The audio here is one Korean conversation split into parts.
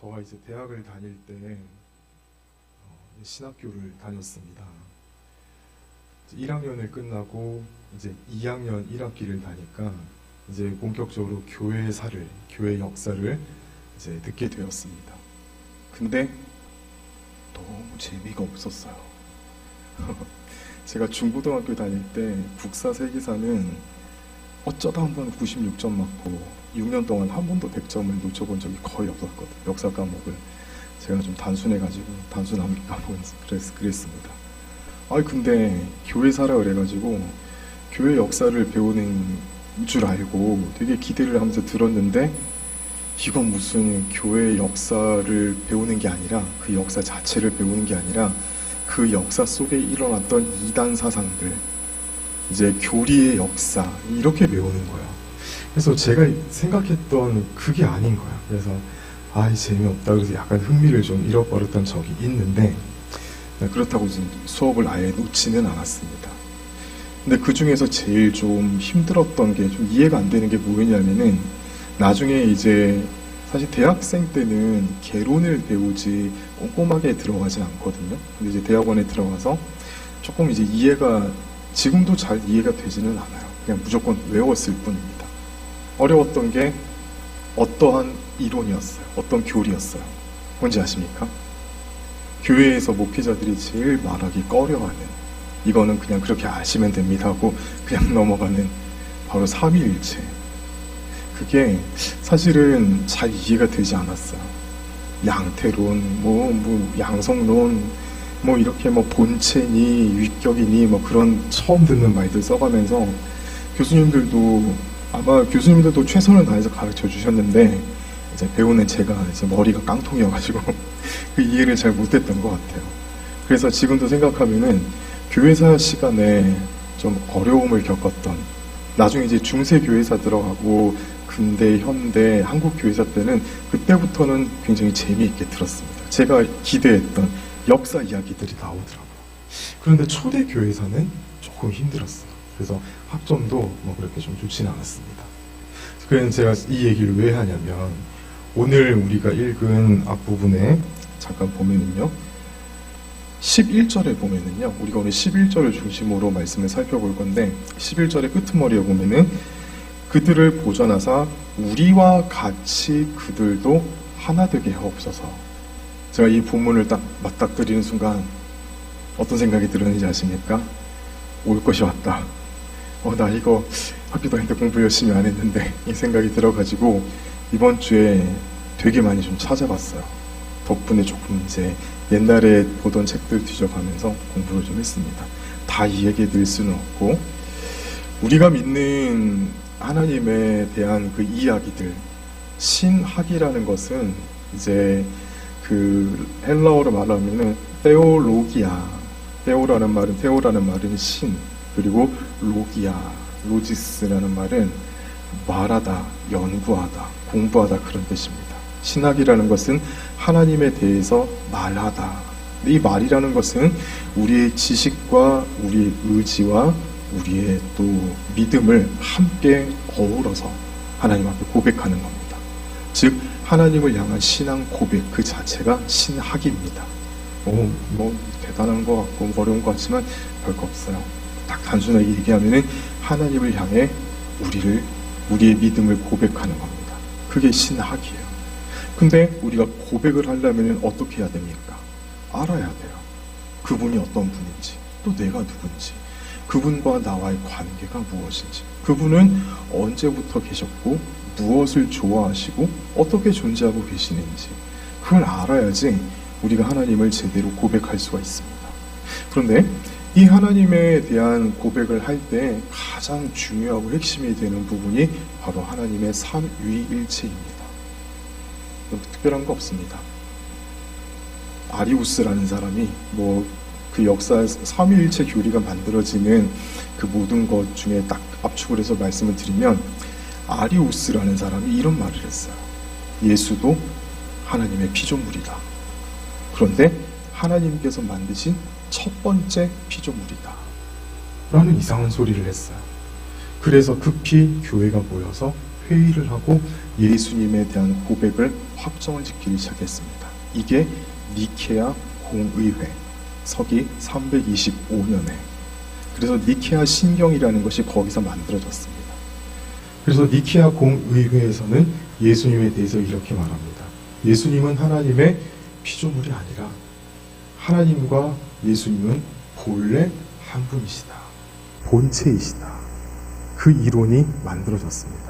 저가 이제 대학을 다닐 때 신학교를 다녔습니다. 1학년을 끝나고 이제 2학년 1학기를 다니까 이제 본격적으로 교회사를, 교회 역사를 이제 듣게 되었습니다. 근데 너무 재미가 없었어요. 제가 중고등학교 다닐 때 국사 세계사는 어쩌다 한 번 96점 맞고 6년 동안 한 번도 100점을 놓쳐본 적이 거의 없었거든요. 역사 과목을. 제가 좀 단순해가지고 단순함을 까먹은 그랬습니다. 근데 교회사라 그래가지고 교회 역사를 배우는 줄 알고 되게 기대를 하면서 들었는데 이건 무슨 교회 역사를 배우는 게 아니라 그 역사 자체를 배우는 게 아니라 그 역사 속에 일어났던 이단 사상들, 이제 교리의 역사 이렇게 배우는 거예요. 그래서 제가 생각했던 그게 아닌 거예요. 그래서 재미없다 그래서 약간 흥미를 좀 잃어버렸던 적이 있는데 그렇다고 수업을 아예 놓지는 않았습니다. 근데 그 중에서 제일 좀 힘들었던 게 좀 이해가 안 되는 게 뭐였냐면은 나중에 이제 사실 대학생 때는 개론을 배우지 꼼꼼하게 들어가진 않거든요. 근데 이제 대학원에 들어가서 조금 이제 이해가 지금도 잘 이해가 되지는 않아요. 그냥 무조건 외웠을 뿐입니다. 어려웠던 게 어떠한 이론이었어요. 어떤 교리였어요. 뭔지 아십니까? 교회에서 목회자들이 제일 말하기 꺼려하는, 이거는 그냥 그렇게 아시면 됩니다 하고 그냥 넘어가는 바로 삼위일체. 그게 사실은 잘 이해가 되지 않았어요. 양태론, 양성론, 이렇게 본체니 위격이니 그런 처음 듣는 말들 써가면서 교수님들도 최선을 다해서 가르쳐 주셨는데 이제 배우는 제가 이제 머리가 깡통이어가지고 그 이해를 잘 못했던 것 같아요. 그래서 지금도 생각하면은 교회사 시간에 좀 어려움을 겪었던, 나중에 이제 중세 교회사 들어가고 근대, 현대, 한국 교회사 때는 그때부터는 굉장히 재미있게 들었습니다. 제가 기대했던 역사 이야기들이 나오더라고요. 그런데 초대 교회사는 조금 힘들었어요. 그래서 학점도 그렇게 좀 좋지는 않았습니다. 그래서 제가 이 얘기를 왜 하냐면 오늘 우리가 읽은 앞부분에 잠깐 보면은요, 11절에 보면은요, 우리가 오늘 11절을 중심으로 말씀을 살펴볼 건데 11절의 끄트머리에 보면은 그들을 보전하사 우리와 같이 그들도 하나 되게 하옵소서. 제가 이 본문을 딱 맞닥뜨리는 순간 어떤 생각이 들었는지 아십니까? 올 것이 왔다. 나 이거 학교 다닐 때 공부 열심히 안 했는데 이 생각이 들어가지고 이번 주에 되게 많이 좀 찾아봤어요. 덕분에 조금 이제 옛날에 보던 책들 뒤져가면서 공부를 좀 했습니다. 다 이야기해드릴 수는 없고, 우리가 믿는 하나님에 대한 그 이야기들, 신학이라는 것은 이제 그 헬라어로 말하면은 테오라는 말은 신, 그리고 로지스라는 말은 말하다, 연구하다, 공부하다 그런 뜻입니다. 신학이라는 것은 하나님에 대해서 말하다. 이 말이라는 것은 우리의 지식과 우리의 의지와 우리의 또 믿음을 함께 어우러서 하나님 앞에 고백하는 겁니다. 즉 하나님을 향한 신앙 고백 그 자체가 신학입니다. 대단한 것 같고 어려운 것 같지만 별거 없어요. 딱 단순하게 얘기하면은 하나님을 향해 우리의 믿음을 고백하는 겁니다. 그게 신학이에요. 근데 우리가 고백을 하려면 어떻게 해야 됩니까? 알아야 돼요. 그분이 어떤 분인지, 또 내가 누군지, 그분과 나와의 관계가 무엇인지, 그분은 언제부터 계셨고 무엇을 좋아하시고 어떻게 존재하고 계시는지, 그걸 알아야지 우리가 하나님을 제대로 고백할 수가 있습니다. 그런데 이 하나님에 대한 고백을 할 때 가장 중요하고 핵심이 되는 부분이 바로 하나님의 삼위일체입니다. 특별한 거 없습니다. 아리우스라는 사람이 그 역사 삼위일체 교리가 만들어지는 그 모든 것 중에 딱 압축을 해서 말씀을 드리면, 아리우스라는 사람이 이런 말을 했어요. 예수도 하나님의 피조물이다. 그런데 하나님께서 만드신 첫 번째 피조물이다 라는 이상한 소리를 했어요. 그래서 급히 교회가 모여서 회의를 하고 예수님에 대한 고백을 확정을 짓기 시작했습니다. 이게 니케아 공의회, 서기 325년에. 그래서 니케아 신경이라는 것이 거기서 만들어졌습니다. 그래서 니케아 공의회에서는 예수님에 대해서 이렇게 말합니다. 예수님은 하나님의 피조물이 아니라 하나님과 예수님은 본래 한 분이시다. 본체이시다. 그 이론이 만들어졌습니다.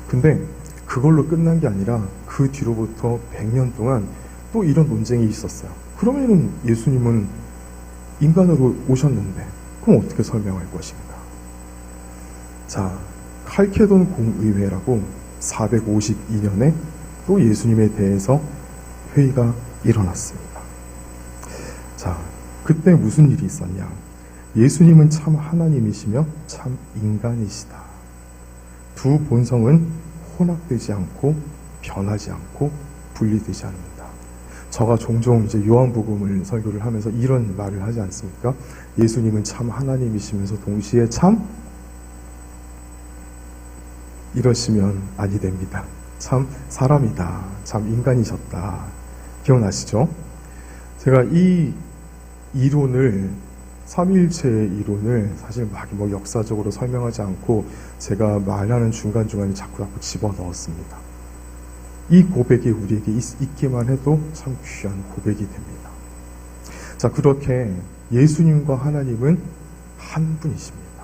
근데 그걸로 끝난 게 아니라 그 뒤로부터 100년 동안 또 이런 논쟁이 있었어요. 그러면은 예수님은 인간으로 오셨는데 그럼 어떻게 설명할 것인가? 자, 칼케돈 공의회라고 452년에 또 예수님에 대해서 회의가 일어났습니다. 자, 그때 무슨 일이 있었냐? 예수님은 참 하나님이시며 참 인간이시다. 두 본성은 혼합되지 않고 변하지 않고 분리되지 않는다. 제가 종종 이제 요한복음을 설교를 하면서 이런 말을 하지 않습니까? 예수님은 참 하나님이시면서 동시에 참 이러시면 아니 됩니다. 참 사람이다. 참 인간이셨다. 기억나시죠? 제가 이 이론을 삼위일체의 이론을 사실 막 뭐 역사적으로 설명하지 않고 제가 말하는 중간중간에 자꾸 집어넣었습니다. 이 고백이 우리에게 있기만 해도 참 귀한 고백이 됩니다. 자, 그렇게 예수님과 하나님은 한 분이십니다.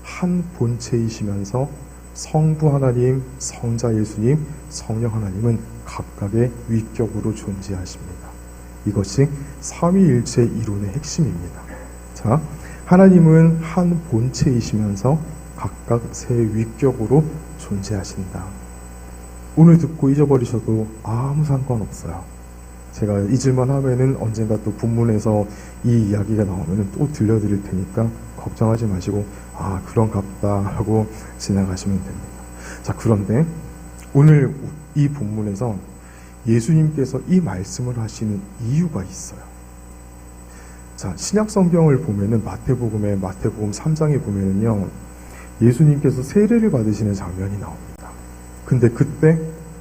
한 본체이시면서 성부 하나님, 성자 예수님, 성령 하나님은 각각의 위격으로 존재하십니다. 이것이 삼위일체 이론의 핵심입니다. 자, 하나님은 한 본체이시면서 각각 세 위격으로 존재하신다. 오늘 듣고 잊어버리셔도 아무 상관없어요. 제가 잊을만 하면은 언젠가 또 본문에서 이 이야기가 나오면 또 들려드릴 테니까 걱정하지 마시고 아 그런갑다 하고 지나가시면 됩니다. 자, 그런데 오늘 이 본문에서 예수님께서 이 말씀을 하시는 이유가 있어요. 자, 신약 성경을 보면은 마태복음 3장에 보면은요, 예수님께서 세례를 받으시는 장면이 나옵니다. 근데 그때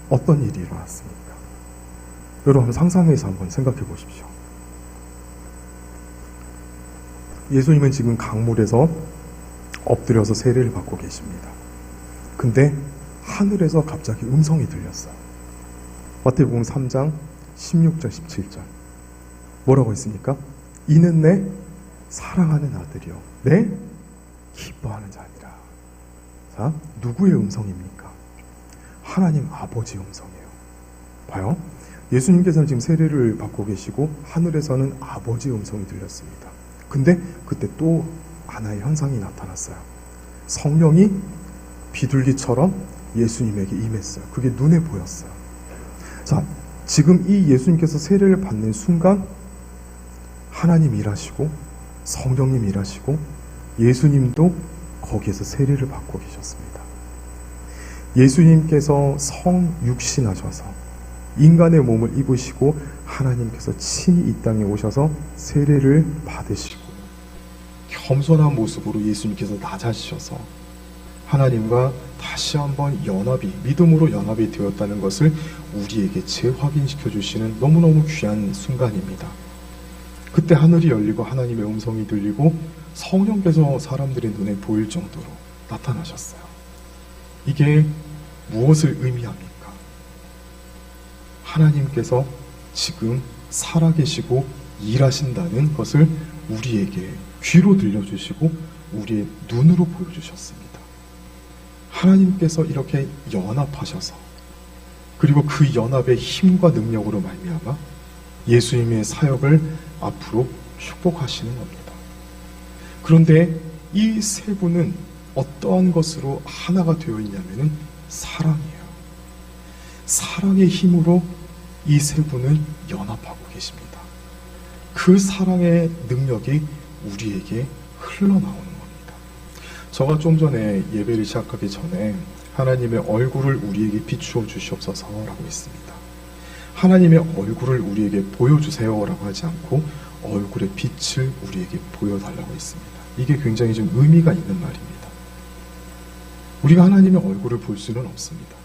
어떤 일이 일어났습니까? 여러분 상상해서 한번 생각해 보십시오. 예수님은 지금 강물에서 엎드려서 세례를 받고 계십니다. 근데 하늘에서 갑자기 음성이 들렸어요. 마태복음 3장 16절 17절 뭐라고 했습니까? 이는 내 사랑하는 아들이요 내 기뻐하는 자니라. 자, 누구의 음성입니까? 하나님 아버지의 음성이에요. 봐요. 예수님께서는 지금 세례를 받고 계시고 하늘에서는 아버지의 음성이 들렸습니다. 근데 그때 또 하나의 현상이 나타났어요. 성령이 비둘기처럼 예수님에게 임했어요. 그게 눈에 보였어요. 자, 지금 이 예수님께서 세례를 받는 순간 하나님 일하시고 성령님 일하시고 예수님도 거기에서 세례를 받고 계셨습니다. 예수님께서 성육신하셔서 인간의 몸을 입으시고 하나님께서 친히 이 땅에 오셔서 세례를 받으시고 겸손한 모습으로 예수님께서 낮아지셔서 하나님과 다시 한번 믿음으로 연합이 되었다는 것을 우리에게 재확인시켜 주시는 너무너무 귀한 순간입니다. 그때 하늘이 열리고 하나님의 음성이 들리고 성령께서 사람들의 눈에 보일 정도로 나타나셨어요. 이게 무엇을 의미합니까? 하나님께서 지금 살아계시고 일하신다는 것을 우리에게 귀로 들려주시고 우리의 눈으로 보여주셨습니다. 하나님께서 이렇게 연합하셔서 그리고 그 연합의 힘과 능력으로 말미암아 예수님의 사역을 앞으로 축복하시는 겁니다. 그런데 이 세 분은 어떠한 것으로 하나가 되어 있냐면은 사랑이에요. 사랑의 힘으로 이 세 분은 연합하고 계십니다. 그 사랑의 능력이 우리에게 흘러나오는 겁니다. 제가 좀 전에 예배를 시작하기 전에 하나님의 얼굴을 우리에게 비추어 주시옵소서라고 했습니다. 하나님의 얼굴을 우리에게 보여주세요라고 하지 않고 얼굴의 빛을 우리에게 보여달라고 했습니다. 이게 굉장히 좀 의미가 있는 말입니다. 우리가 하나님의 얼굴을 볼 수는 없습니다.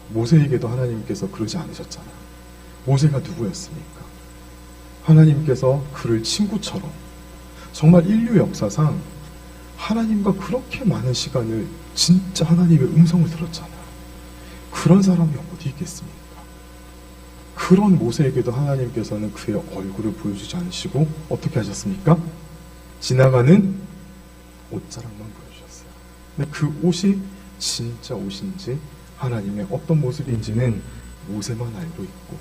모세에게도 하나님께서 그러지 않으셨잖아요. 모세가 누구였습니까? 하나님께서 그를 친구처럼 정말 인류 역사상 하나님과 그렇게 많은 시간을 진짜 하나님의 음성을 들었잖아요. 그런 사람이 어디 있겠습니까? 그런 모세에게도 하나님께서는 그의 얼굴을 보여주지 않으시고 어떻게 하셨습니까? 지나가는 옷자락만 보여주셨어요. 근데 그 옷이 진짜 옷인지 하나님의 어떤 모습인지는 모세만 알고 있고,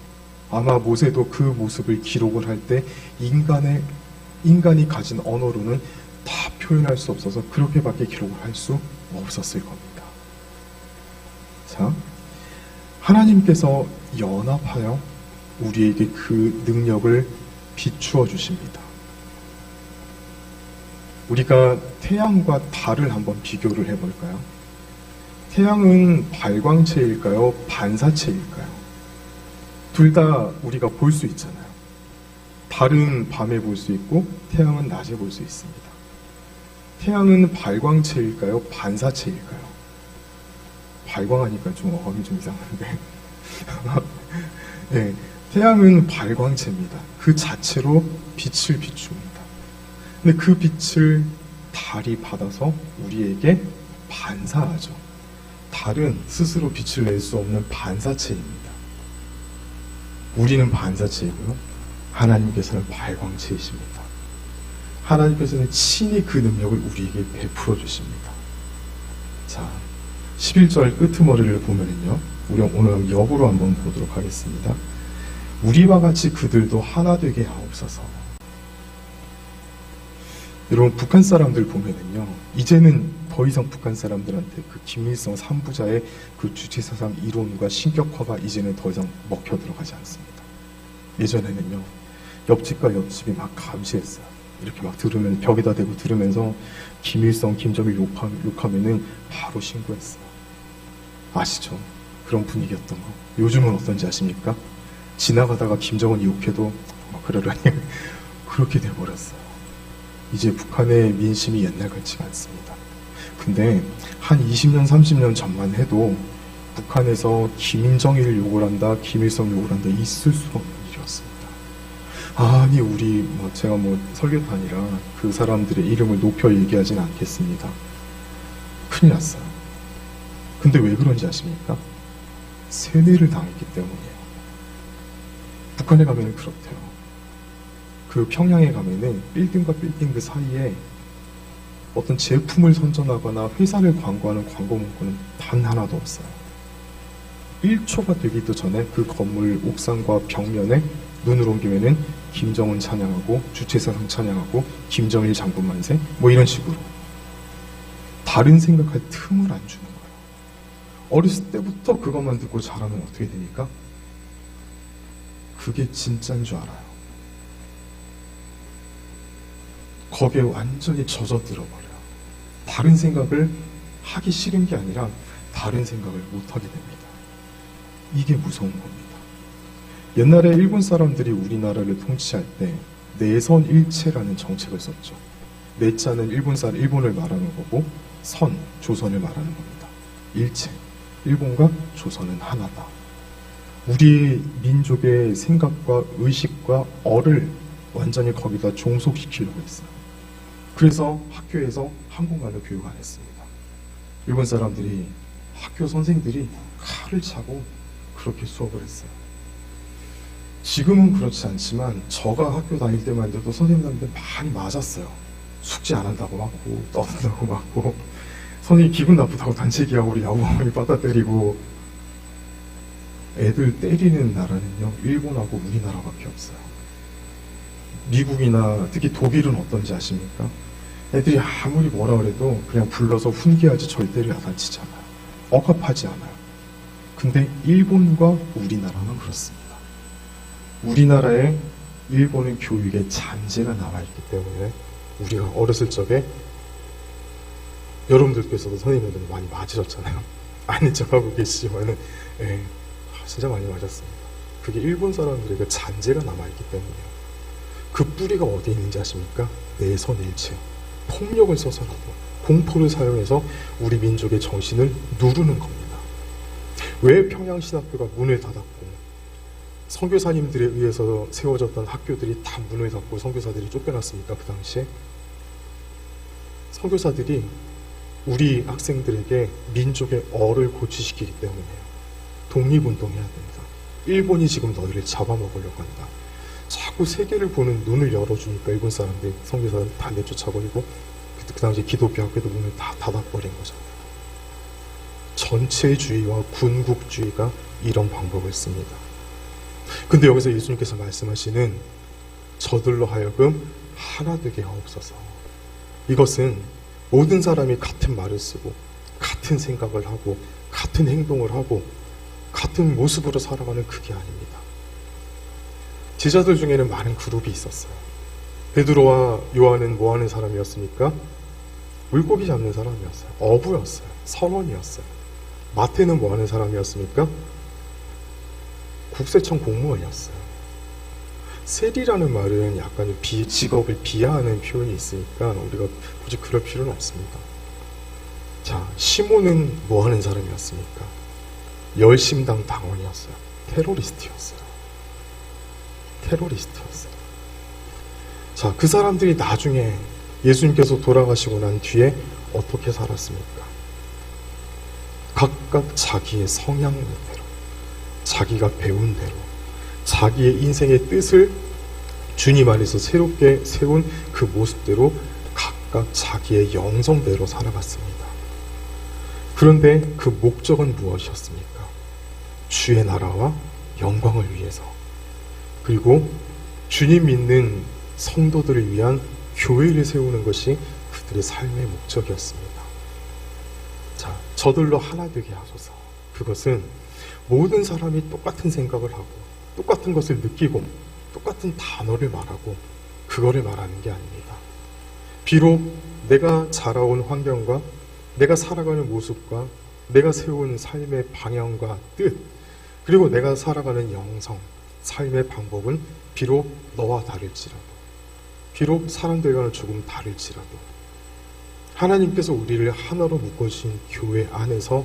아마 모세도 그 모습을 기록을 할 때 인간이 가진 언어로는 다 표현할 수 없어서 그렇게밖에 기록을 할 수 없었을 겁니다. 자, 하나님께서 연합하여 우리에게 그 능력을 비추어 주십니다. 우리가 태양과 달을 한번 비교를 해볼까요? 태양은 발광체일까요? 반사체일까요? 둘 다 우리가 볼 수 있잖아요. 달은 밤에 볼 수 있고 태양은 낮에 볼 수 있습니다. 태양은 발광체일까요? 반사체일까요? 발광하니까 좀 어감이 좀 이상한데 네, 태양은 발광체입니다. 그 자체로 빛을 비춥니다. 근데 그 빛을 달이 받아서 우리에게 반사하죠. 달은 스스로 빛을 낼 수 없는 반사체입니다. 우리는 반사체이고요. 하나님께서는 발광체이십니다. 하나님께서는 친히 그 능력을 우리에게 베풀어 주십니다. 자, 11절 끄트머리를 보면은요, 우리 오늘 역으로 한번 보도록 하겠습니다. 우리와 같이 그들도 하나 되게 하옵소서. 여러분, 북한 사람들 보면은요, 이제는 더 이상 북한 사람들한테 그 김일성 3부자의 그 주체사상 이론과 신격화가 이제는 더 이상 먹혀 들어가지 않습니다. 예전에는요, 옆집과 옆집이 막 감시했어요. 이렇게 막 들으면, 벽에다 대고 들으면서 김일성, 김정일 욕하면은 바로 신고했어요. 아시죠? 그런 분위기였던 거. 요즘은 어떤지 아십니까? 지나가다가 김정은이 욕해도 그러려니 그렇게 돼버렸어요. 이제 북한의 민심이 옛날 같지가 않습니다. 근데 한 20년, 30년 전만 해도 북한에서 김정일 욕을 한다, 김일성 욕을 한다, 있을 수가 없는 일이었습니다. 아니, 우리 제가 설교단이라 그 사람들의 이름을 높여 얘기하진 않겠습니다. 큰일 났어요. 근데 왜 그런지 아십니까? 세뇌를 당했기 때문이에요. 북한에 가면은 그렇대요. 그 평양에 가면은 빌딩과 빌딩 그 사이에 어떤 제품을 선전하거나 회사를 광고하는 광고 문구는 단 하나도 없어요. 1초가 되기도 전에 그 건물 옥상과 벽면에 눈을 옮기면은 김정은 찬양하고 주체사상 찬양하고 김정일 장군 만세 이런 식으로 다른 생각할 틈을 안 주는 거예요. 어렸을 때부터 그것만 듣고 자라면 어떻게 됩니까? 그게 진짜인 줄 알아요. 거기에 완전히 젖어들어 버려요. 다른 생각을 하기 싫은 게 아니라 다른 생각을 못하게 됩니다. 이게 무서운 겁니다. 옛날에 일본 사람들이 우리나라를 통치할 때 내선 일체라는 정책을 썼죠. 내자는 일본을 말하는 거고, 선, 조선을 말하는 겁니다. 일체, 일본과 조선은 하나다. 우리 민족의 생각과 의식과 어를 완전히 거기다 종속시키려고 했어요. 그래서 학교에서 한국말로 교육 안 했습니다. 일본 사람들이, 학교 선생들이 칼을 차고 그렇게 수업을 했어요. 지금은 그렇지 않지만 저가 학교 다닐 때만 해도 선생님한테 많이 맞았어요. 숙제 안 한다고 맞고, 떠든다고 맞고, 선생님 기분 나쁘다고 단체기하고 우리 야구공을 받아 때리고. 애들 때리는 나라는요, 일본하고 우리나라밖에 없어요. 미국이나 특히 독일은 어떤지 아십니까? 애들이 아무리 뭐라 그래도 그냥 불러서 훈계하지 절대로 야단치지 않아요. 억압하지 않아요. 근데 일본과 우리나라는 그렇습니다. 우리나라에 일본은 교육에 잔재가 남아있기 때문에 우리가 어렸을 적에, 여러분들께서도 선생님들 많이 맞으셨잖아요. 아닌 척하고 계시지만은 진짜 많이 맞았습니다. 그게 일본 사람들에게 잔재가 남아있기 때문이에요. 그 뿌리가 어디 있는지 아십니까? 내선일체. 폭력을 써서라도, 공포를 사용해서 우리 민족의 정신을 누르는 겁니다. 왜 평양신학교가 문을 닫았고 선교사님들에 의해서 세워졌던 학교들이 다 문을 닫고 선교사들이 쫓겨났습니까? 그 당시에 선교사들이 우리 학생들에게 민족의 어를 고취시키기 때문에요. 독립운동해야 된다. 일본이 지금 너희를 잡아먹으려고 한다. 자꾸 세계를 보는 눈을 열어주니까 일본 사람들이 선교사를 다 내쫓아버리고 그 당시 기독교 학교도 문을 다 닫아버린 거잖아요. 전체주의와 군국주의가 이런 방법을 씁니다. 근데 여기서 예수님께서 말씀하시는 저들로 하여금 하나 되게 하옵소서. 이것은 모든 사람이 같은 말을 쓰고 같은 생각을 하고 같은 행동을 하고 같은 모습으로 살아가는 그게 아닙니다. 제자들 중에는 많은 그룹이 있었어요. 베드로와 요한은 뭐 하는 사람이었습니까? 물고기 잡는 사람이었어요. 어부였어요. 선원이었어요. 마태는 뭐 하는 사람이었습니까? 국세청 공무원이었어요. 세리라는 말은 약간 직업을 비하하는 표현이 있으니까 우리가 굳이 그럴 필요는 없습니다. 자, 시몬은 뭐 하는 사람이었습니까? 열심당 당원이었어요. 테러리스트였어요. 자, 그 사람들이 나중에 예수님께서 돌아가시고 난 뒤에 어떻게 살았습니까? 각각 자기의 성향대로, 자기가 배운 대로, 자기의 인생의 뜻을 주님 안에서 새롭게 세운 그 모습대로 각각 자기의 영성대로 살아갔습니다. 그런데 그 목적은 무엇이었습니까? 주의 나라와 영광을 위해서, 그리고 주님 믿는 성도들을 위한 교회를 세우는 것이 그들의 삶의 목적이었습니다. 자, 저들로 하나 되게 하소서. 그것은 모든 사람이 똑같은 생각을 하고 똑같은 것을 느끼고 똑같은 단어를 말하고 그거를 말하는 게 아닙니다. 비록 내가 자라온 환경과 내가 살아가는 모습과 내가 세운 삶의 방향과 뜻, 그리고 내가 살아가는 영성, 삶의 방법은 비록 너와 다를지라도, 비록 사람들과는 조금 다를지라도 하나님께서 우리를 하나로 묶어주신 교회 안에서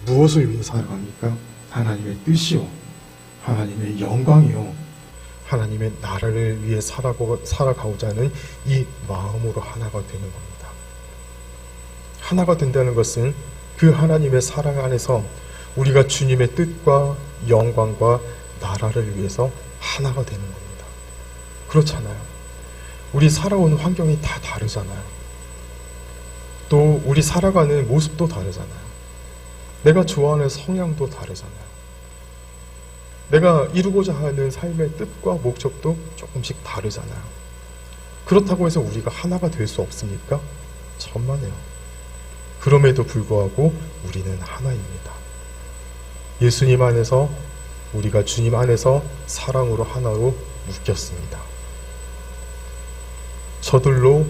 무엇을 위해 살아갑니까? 하나님의 뜻이요, 하나님의 영광이요, 하나님의 나라를 위해 살아가고자 하는 이 마음으로 하나가 되는 겁니다. 하나가 된다는 것은 그 하나님의 사랑 안에서 우리가 주님의 뜻과 영광과 나라를 위해서 하나가 되는 겁니다. 그렇잖아요. 우리 살아온 환경이 다 다르잖아요. 또 우리 살아가는 모습도 다르잖아요. 내가 좋아하는 성향도 다르잖아요. 내가 이루고자 하는 삶의 뜻과 목적도 조금씩 다르잖아요. 그렇다고 해서 우리가 하나가 될 수 없습니까? 천만에요. 그럼에도 불구하고 우리는 하나입니다. 예수님 안에서, 우리가 주님 안에서 사랑으로 하나로 묶였습니다. 저들로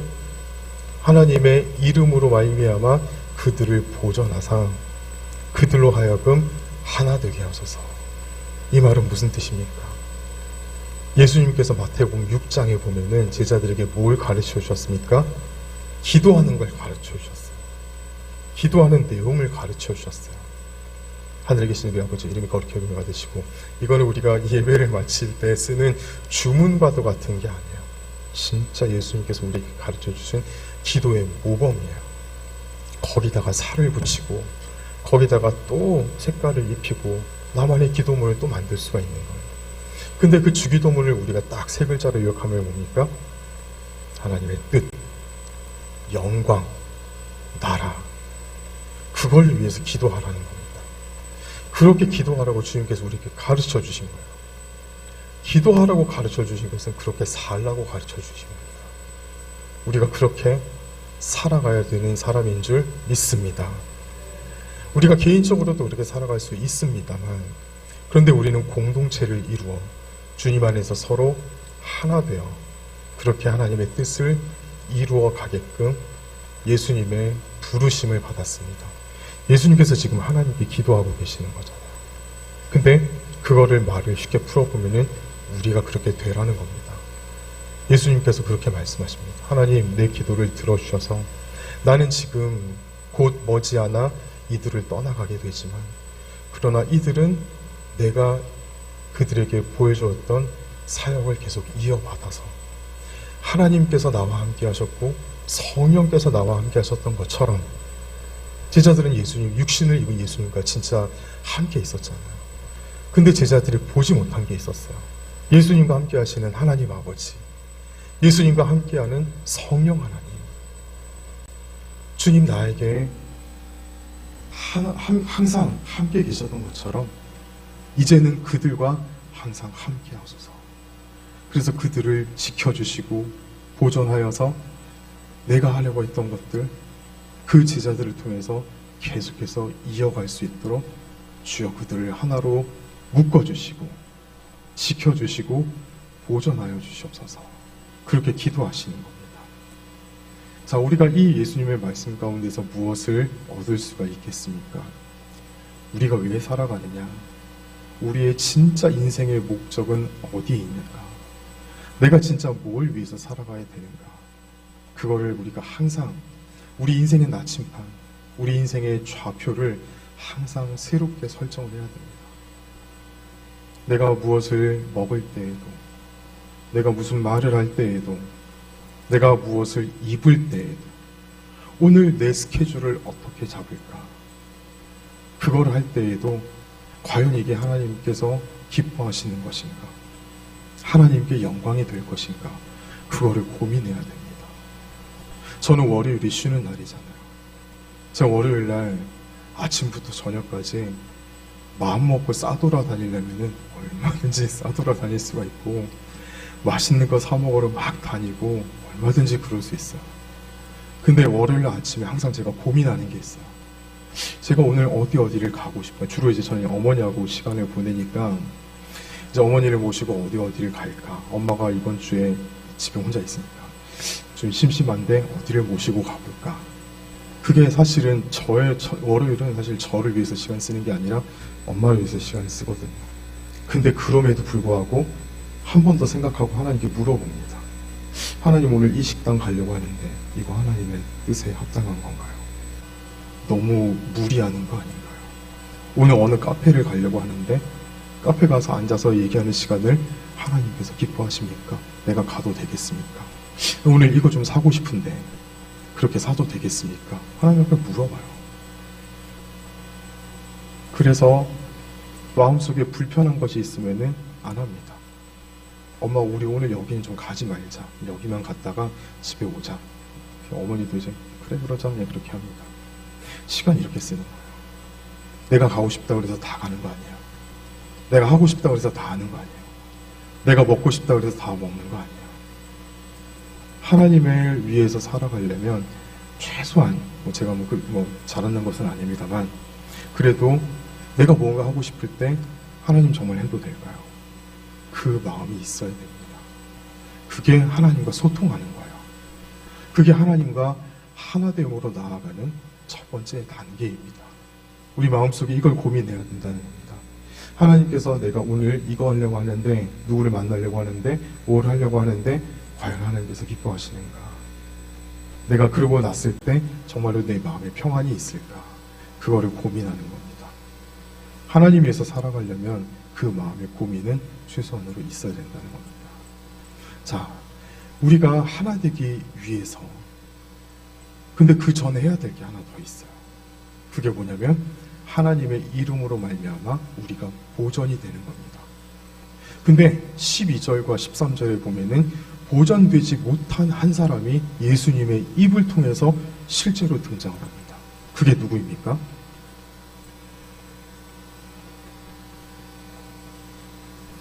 하나님의 이름으로 말미암아 그들을 보존하사 그들로 하여금 하나 되게 하소서. 이 말은 무슨 뜻입니까? 예수님께서 마태복음 6장에 보면은 제자들에게 뭘 가르쳐 주셨습니까? 기도하는 걸 가르쳐 주셨어요. 기도하는 내용을 가르쳐 주셨어요. 하늘에 계신 우리 아버지, 이름이 거룩히 여김을 받으시고, 이거는 우리가 예배를 마칠 때 쓰는 주문과도 같은 게 아니에요. 진짜 예수님께서 우리에게 가르쳐 주신 기도의 모범이에요. 거기다가 살을 붙이고 거기다가 또 색깔을 입히고 나만의 기도문을 또 만들 수가 있는 거예요. 근데 그 주기도문을 우리가 딱 세 글자로 요약하면 뭡니까? 하나님의 뜻, 영광, 나라, 그걸 위해서 기도하라는 겁니다. 그렇게 기도하라고 주님께서 우리에게 가르쳐 주신 거예요. 기도하라고 가르쳐 주신 것은 그렇게 살라고 가르쳐 주신 겁니다. 우리가 그렇게 살아가야 되는 사람인 줄 믿습니다. 우리가 개인적으로도 그렇게 살아갈 수 있습니다만, 그런데 우리는 공동체를 이루어 주님 안에서 서로 하나 되어 그렇게 하나님의 뜻을 이루어 가게끔 예수님의 부르심을 받았습니다. 예수님께서 지금 하나님께 기도하고 계시는 거잖아요. 근데 그거를 말을 쉽게 풀어보면은 우리가 그렇게 되라는 겁니다. 예수님께서 그렇게 말씀하십니다. 하나님, 내 기도를 들어주셔서 나는 지금 곧 머지않아 이들을 떠나가게 되지만 그러나 이들은 내가 그들에게 보여주었던 사역을 계속 이어받아서 하나님께서 나와 함께 하셨고 성령께서 나와 함께 하셨던 것처럼 제자들은 육신을 입은 예수님과 진짜 함께 있었잖아요. 근데 제자들이 보지 못한 게 있었어요. 예수님과 함께 하시는 하나님 아버지, 예수님과 함께하는 성령 하나님. 주님 나에게 항상 함께 계셨던 것처럼 이제는 그들과 항상 함께 하소서. 그래서 그들을 지켜주시고 보존하여서 내가 하려고 했던 것들, 그 제자들을 통해서 계속해서 이어갈 수 있도록 주여 그들을 하나로 묶어주시고 지켜주시고 보존하여 주시옵소서. 그렇게 기도하시는 겁니다. 자, 우리가 이 예수님의 말씀 가운데서 무엇을 얻을 수가 있겠습니까? 우리가 왜 살아가느냐? 우리의 진짜 인생의 목적은 어디에 있는가? 내가 진짜 뭘 위해서 살아가야 되는가? 그거를 우리가 항상 우리 인생의 나침판, 우리 인생의 좌표를 항상 새롭게 설정을 해야 됩니다. 내가 무엇을 먹을 때에도, 내가 무슨 말을 할 때에도, 내가 무엇을 입을 때에도 오늘 내 스케줄을 어떻게 잡을까? 그걸 할 때에도 과연 이게 하나님께서 기뻐하시는 것인가? 하나님께 영광이 될 것인가? 그거를 고민해야 됩니다. 저는 월요일이 쉬는 날이잖아요. 제가 월요일 날 아침부터 저녁까지 마음 먹고 싸돌아다니려면 얼마든지 싸돌아다닐 수가 있고 맛있는 거 사 먹으러 막 다니고 얼마든지 그럴 수 있어요. 근데 월요일 아침에 항상 제가 고민하는 게 있어요. 제가 오늘 어디를 가고 싶어요. 주로 이제 저는 어머니하고 시간을 보내니까 이제 어머니를 모시고 어디를 갈까. 엄마가 이번 주에 집에 혼자 있으니까 좀 심심한데 어디를 모시고 가볼까. 그게 사실은 월요일은 사실 저를 위해서 시간 쓰는 게 아니라 엄마를 위해서 시간을 쓰거든요. 근데 그럼에도 불구하고 한 번 더 생각하고 하나님께 물어봅니다. 하나님, 오늘 이 식당 가려고 하는데 이거 하나님의 뜻에 합당한 건가요? 너무 무리하는 거 아닌가요? 오늘 어느 카페를 가려고 하는데 카페 가서 앉아서 얘기하는 시간을 하나님께서 기뻐하십니까? 내가 가도 되겠습니까? 오늘 이거 좀 사고 싶은데 그렇게 사도 되겠습니까? 하나님 앞에 물어봐요. 그래서 마음속에 불편한 것이 있으면은 안 합니다. 엄마, 우리 오늘 여기는 좀 가지 말자. 여기만 갔다가 집에 오자. 어머니도 이제 그래 그러자 그냥 그렇게 합니다. 시간 이렇게 쓰는 거예요. 내가 가고 싶다고 해서 다 가는 거 아니에요. 내가 하고 싶다고 해서 다 하는 거 아니에요. 내가 먹고 싶다고 해서 다 먹는 거 아니에요. 하나님을 위해서 살아가려면 최소한 제가 잘하는 것은 아닙니다만 그래도 내가 뭔가 하고 싶을 때 하나님 정말 해도 될까요? 그 마음이 있어야 됩니다. 그게 하나님과 소통하는 거예요. 그게 하나님과 하나됨으로 나아가는 첫 번째 단계입니다. 우리 마음속에 이걸 고민해야 된다는 겁니다. 하나님께서 내가 오늘 이거 하려고 하는데, 누구를 만나려고 하는데, 뭘 하려고 하는데 과연 하나님께서 기뻐하시는가? 내가 그러고 났을 때 정말로 내 마음에 평안이 있을까? 그거를 고민하는 겁니다. 하나님 위해서 살아가려면 그 마음의 고민은 최소한으로 있어야 된다는 겁니다. 자, 우리가 하나 되기 위해서, 근데 그 전에 해야 될 게 하나 더 있어요. 그게 뭐냐면 하나님의 이름으로 말미암아 우리가 보전이 되는 겁니다. 근데 12절과 13절에 보면은 보전되지 못한 한 사람이 예수님의 입을 통해서 실제로 등장을 합니다. 그게 누구입니까?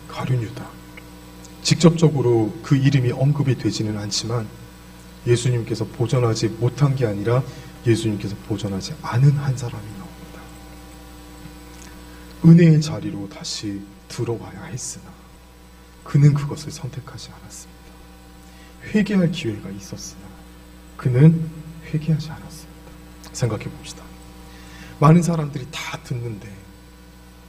가룟 유다. 직접적으로 그 이름이 언급이 되지는 않지만 예수님께서 보전하지 못한 게 아니라 예수님께서 보전하지 않은 한 사람이 나옵니다. 은혜의 자리로 다시 들어와야 했으나 그는 그것을 선택하지 않았습니다. 회개할 기회가 있었으나 그는 회개하지 않았습니다. 생각해 봅시다. 많은 사람들이 다 듣는데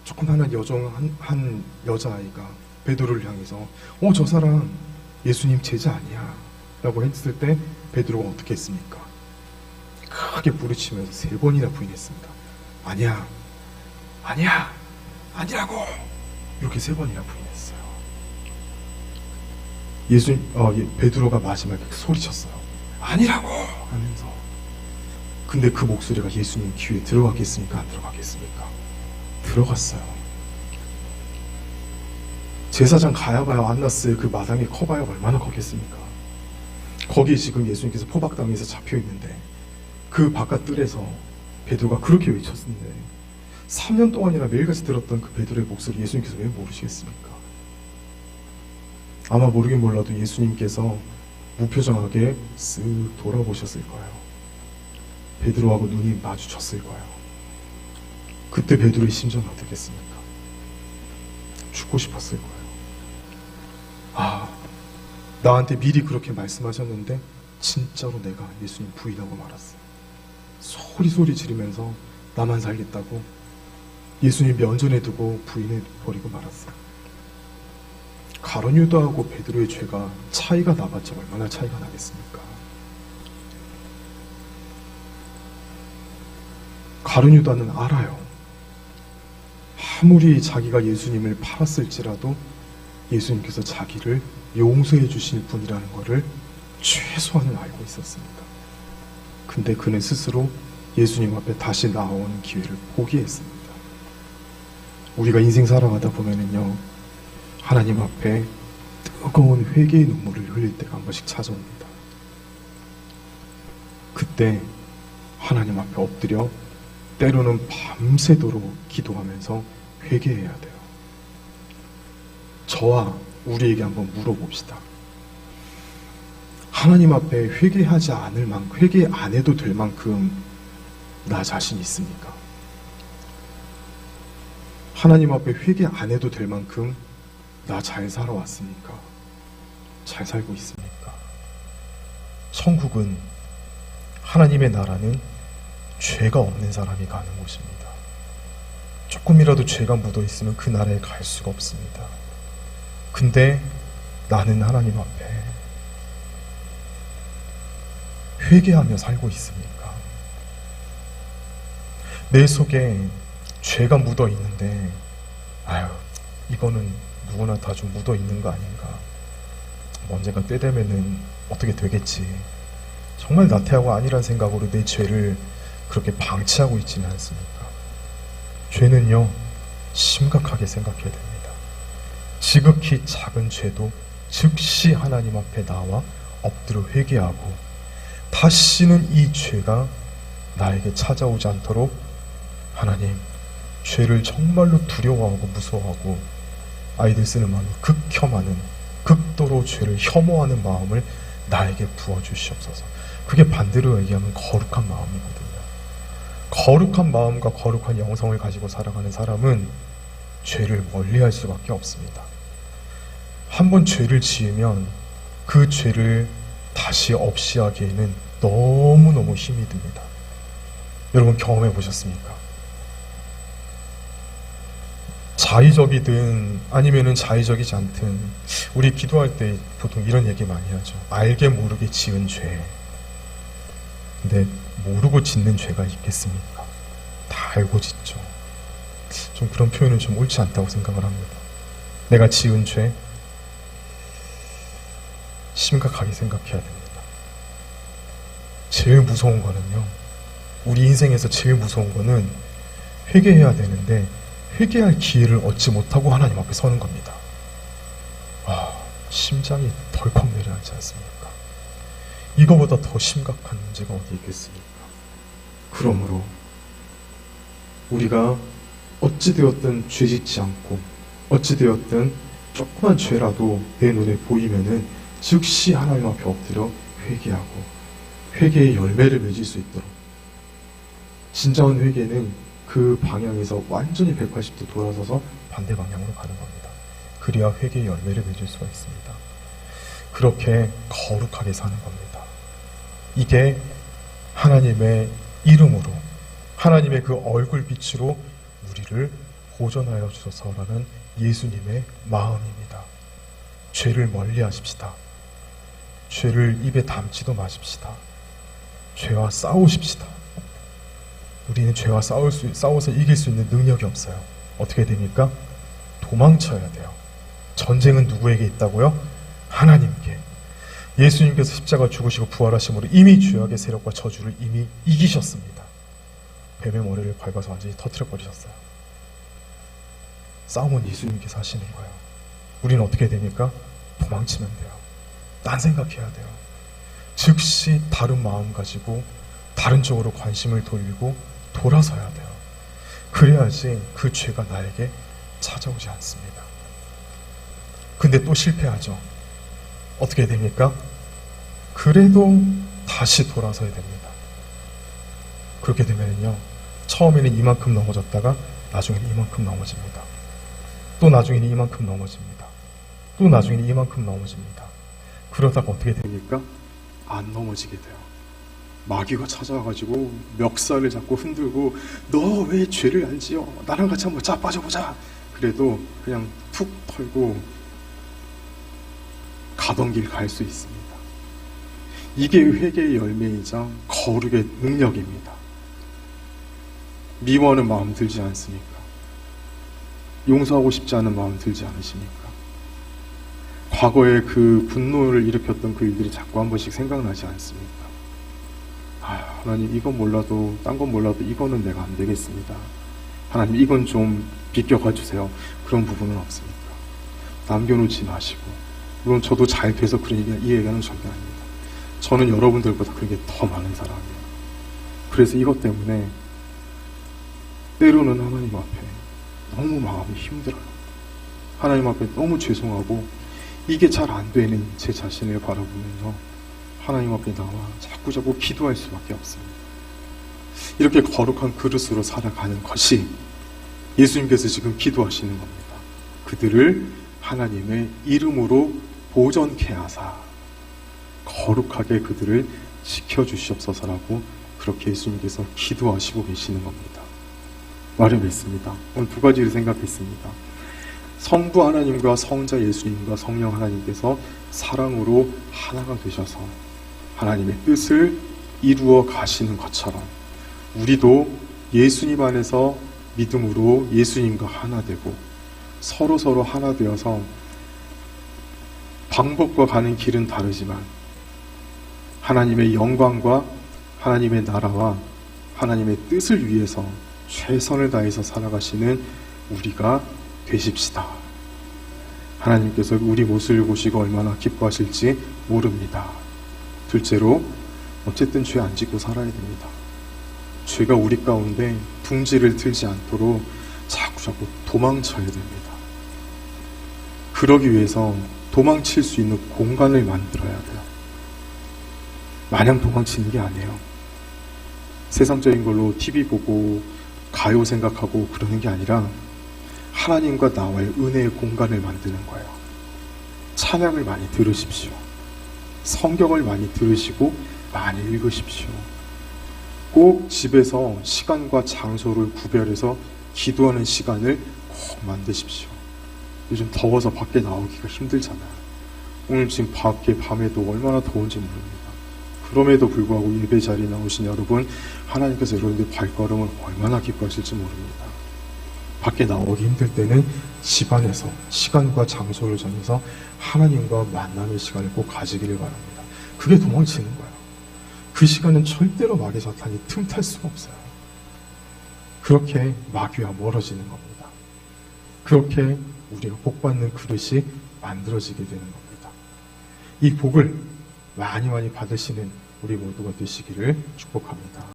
조그마한 한 여자아이가 베드로를 향해서 저 사람 예수님 제자 아니야 라고 했을 때 베드로가 어떻게 했습니까? 크게 부르치면서 3번이나 부인했습니다. 아니야, 아니야, 아니라고! 이렇게 3번이나 부인했어요. 베드로가 마지막에 소리쳤어요. 아니라고! 하면서. 근데 그 목소리가 예수님 귀에 들어갔겠습니까? 안 들어갔겠습니까? 들어갔어요. 제사장 가야바야 안나스의 그 마당에 커봐야 얼마나 컸겠습니까? 거기에 지금 예수님께서 포박당해서 잡혀있는데 그 바깥 뜰에서 베드로가 그렇게 외쳤는데 3년 동안이나 매일같이 들었던 그 베드로의 목소리 예수님께서 왜 모르시겠습니까? 아마 모르긴 몰라도 예수님께서 무표정하게 쓱 돌아보셨을 거예요. 베드로하고 눈이 마주쳤을 거예요. 그때 베드로의 심정은 어떻겠습니까? 죽고 싶었을 거예요. 아, 나한테 미리 그렇게 말씀하셨는데 진짜로 내가 예수님 부인하고 말았어. 소리 지르면서 나만 살겠다고 예수님 면전에 두고 부인해버리고 말았어. 가룟 유다하고 베드로의 죄가 차이가 나봤자 얼마나 차이가 나겠습니까? 가룟 유다는 알아요. 아무리 자기가 예수님을 팔았을지라도 예수님께서 자기를 용서해 주실 분이라는 것을 최소한은 알고 있었습니다. 근데 그는 스스로 예수님 앞에 다시 나오는 기회를 포기했습니다. 우리가 인생 살아가다 보면은요, 하나님 앞에 뜨거운 회개의 눈물을 흘릴 때가 한 번씩 찾아옵니다. 그때 하나님 앞에 엎드려 때로는 밤새도록 기도하면서 회개해야 돼요. 저와 우리에게 한번 물어봅시다. 하나님 앞에 회개하지 않을 만큼, 회개 안 해도 될 만큼 나 자신 있습니까? 하나님 앞에 회개 안 해도 될 만큼 나 잘 살아왔습니까? 잘 살고 있습니까? 천국은, 하나님의 나라는 죄가 없는 사람이 가는 곳입니다. 조금이라도 죄가 묻어 있으면 그 나라에 갈 수가 없습니다. 근데 나는 하나님 앞에 회개하며 살고 있습니까? 내 속에 죄가 묻어 있는데, 아유, 이거는 누구나 다 좀 묻어 있는 거 아닌가? 언젠가 때 되면은 어떻게 되겠지. 정말 나태하고 아니란 생각으로 내 죄를 그렇게 방치하고 있지는 않습니까? 죄는요, 심각하게 생각해야 됩니다. 지극히 작은 죄도 즉시 하나님 앞에 나와 엎드려 회개하고 다시는 이 죄가 나에게 찾아오지 않도록 하나님, 죄를 정말로 두려워하고 무서워하고 아이들 쓰는 마음이 극혐하는, 극도로 죄를 혐오하는 마음을 나에게 부어주시옵소서. 그게 반대로 얘기하면 거룩한 마음이거든요. 거룩한 마음과 거룩한 영성을 가지고 살아가는 사람은 죄를 멀리할 수밖에 없습니다. 한번 죄를 지으면 그 죄를 다시 없이 하기에는 너무너무 힘이 듭니다. 여러분 경험해 보셨습니까? 자의적이든 아니면은 자의적이지 않든 우리 기도할 때 보통 이런 얘기 많이 하죠. 알게 모르게 지은 죄. 근데 모르고 짓는 죄가 있겠습니까? 다 알고 짓죠. 좀 그런 표현은 좀 옳지 않다고 생각을 합니다. 내가 지은 죄 심각하게 생각해야 됩니다. 제일 무서운 거는요, 우리 인생에서 제일 무서운 거는 회개해야 되는데 회개할 기회를 얻지 못하고 하나님 앞에 서는 겁니다. 심장이 덜컥 내려앉지 않습니까? 이거보다 더 심각한 문제가 어디 있겠습니까? 그러므로 우리가 어찌되었든 죄짓지 않고 어찌되었든 조그만 죄라도 내 눈에 보이면은 즉시 하나님 앞에 엎드려 회개하고 회개의 열매를 맺을 수 있도록, 진정한 회개는 그 방향에서 완전히 180도 돌아서서 반대 방향으로 가는 겁니다. 그래야 회개의 열매를 맺을 수가 있습니다. 그렇게 거룩하게 사는 겁니다. 이게 하나님의 이름으로, 하나님의 그 얼굴빛으로 우리를 보존하여 주소서라는 예수님의 마음입니다. 죄를 멀리 하십시다. 죄를 입에 담지도 마십시다. 죄와 싸우십시다. 우리는 죄와 싸워서 이길 수 있는 능력이 없어요. 어떻게 됩니까? 도망쳐야 돼요. 전쟁은 누구에게 있다고요? 하나님께. 예수님께서 십자가 죽으시고 부활하심으로 이미 죄악의 세력과 저주를 이미 이기셨습니다. 뱀의 머리를 밟아서 완전히 터뜨려버리셨어요. 싸움은 예수님께서 하시는 거예요. 우리는 어떻게 됩니까? 도망치면 돼요. 딴 생각해야 돼요. 즉시 다른 마음 가지고 다른 쪽으로 관심을 돌리고 돌아서야 돼요. 그래야지 그 죄가 나에게 찾아오지 않습니다. 근데 또 실패하죠. 어떻게 됩니까? 그래도 다시 돌아서야 됩니다. 그렇게 되면요, 처음에는 이만큼 넘어졌다가 나중에는 이만큼 넘어집니다. 또 나중에는 이만큼 넘어집니다. 또 나중에는 이만큼 넘어집니다. 그러다가 어떻게 됩니까? 안 넘어지게 돼요. 마귀가 찾아와가지고 멱살을 잡고 흔들고 너 왜 죄를 안 지어? 나랑 같이 한번 빠져보자. 그래도 그냥 툭 털고 가던 길 갈 수 있습니다. 이게 회개의 열매이자 거룩의 능력입니다. 미워하는 마음 들지 않습니까? 용서하고 싶지 않은 마음 들지 않으십니까? 과거에 그 분노를 일으켰던 그 일들이 자꾸 한 번씩 생각나지 않습니까? 하나님, 이건 몰라도 딴 건 몰라도 이거는 내가 안 되겠습니다. 하나님, 이건 좀 비껴가 주세요. 그런 부분은 없습니까? 남겨놓지 마시고. 물론 저도 잘 돼서 그러니까 이 얘기는 절대 아닙니다. 저는 여러분들보다 그런 게 더 많은 사람이에요. 그래서 이것 때문에 때로는 하나님 앞에 너무 마음이 힘들어요. 하나님 앞에 너무 죄송하고 이게 잘 안 되는 제 자신을 바라보면서 하나님 앞에 나와 자꾸 기도할 수밖에 없습니다. 이렇게 거룩한 그릇으로 살아가는 것이 예수님께서 지금 기도하시는 겁니다. 그들을 하나님의 이름으로 보존케 하사 거룩하게 그들을 지켜주시옵소서라고 그렇게 예수님께서 기도하시고 계시는 겁니다. 말을 맺습니다. 오늘 두 가지를 생각했습니다. 성부 하나님과 성자 예수님과 성령 하나님께서 사랑으로 하나가 되셔서 하나님의 뜻을 이루어 가시는 것처럼 우리도 예수님 안에서 믿음으로 예수님과 하나 되고 서로 하나 되어서 방법과 가는 길은 다르지만 하나님의 영광과 하나님의 나라와 하나님의 뜻을 위해서 최선을 다해서 살아가시는 우리가 되십시다. 하나님께서 우리 모습을 보시고 얼마나 기뻐하실지 모릅니다. 둘째로, 어쨌든 죄 안 짓고 살아야 됩니다. 죄가 우리 가운데 둥지를 틀지 않도록 자꾸 도망쳐야 됩니다. 그러기 위해서 도망칠 수 있는 공간을 만들어야 돼요. 마냥 도망치는 게 아니에요. 세상적인 걸로 TV 보고 가요 생각하고 그러는 게 아니라 하나님과 나와의 은혜의 공간을 만드는 거예요. 찬양을 많이 들으십시오. 성경을 많이 들으시고 많이 읽으십시오. 꼭 집에서 시간과 장소를 구별해서 기도하는 시간을 꼭 만드십시오. 요즘 더워서 밖에 나오기가 힘들잖아요. 오늘 지금 밖에 밤에도 얼마나 더운지 모릅니다. 그럼에도 불구하고 예배 자리에 나오신 여러분, 하나님께서 여러분들 발걸음을 얼마나 기뻐하실지 모릅니다. 밖에 나오기 힘들 때는 집안에서 시간과 장소를 정해서 하나님과 만남의 시간을 꼭 가지기를 바랍니다. 그게 도망치는 거예요. 그 시간은 절대로 마귀 사탄이 틈탈 수가 없어요. 그렇게 마귀와 멀어지는 겁니다. 그렇게 우리가 복받는 그릇이 만들어지게 되는 겁니다. 이 복을 많이 받으시는 우리 모두가 되시기를 축복합니다.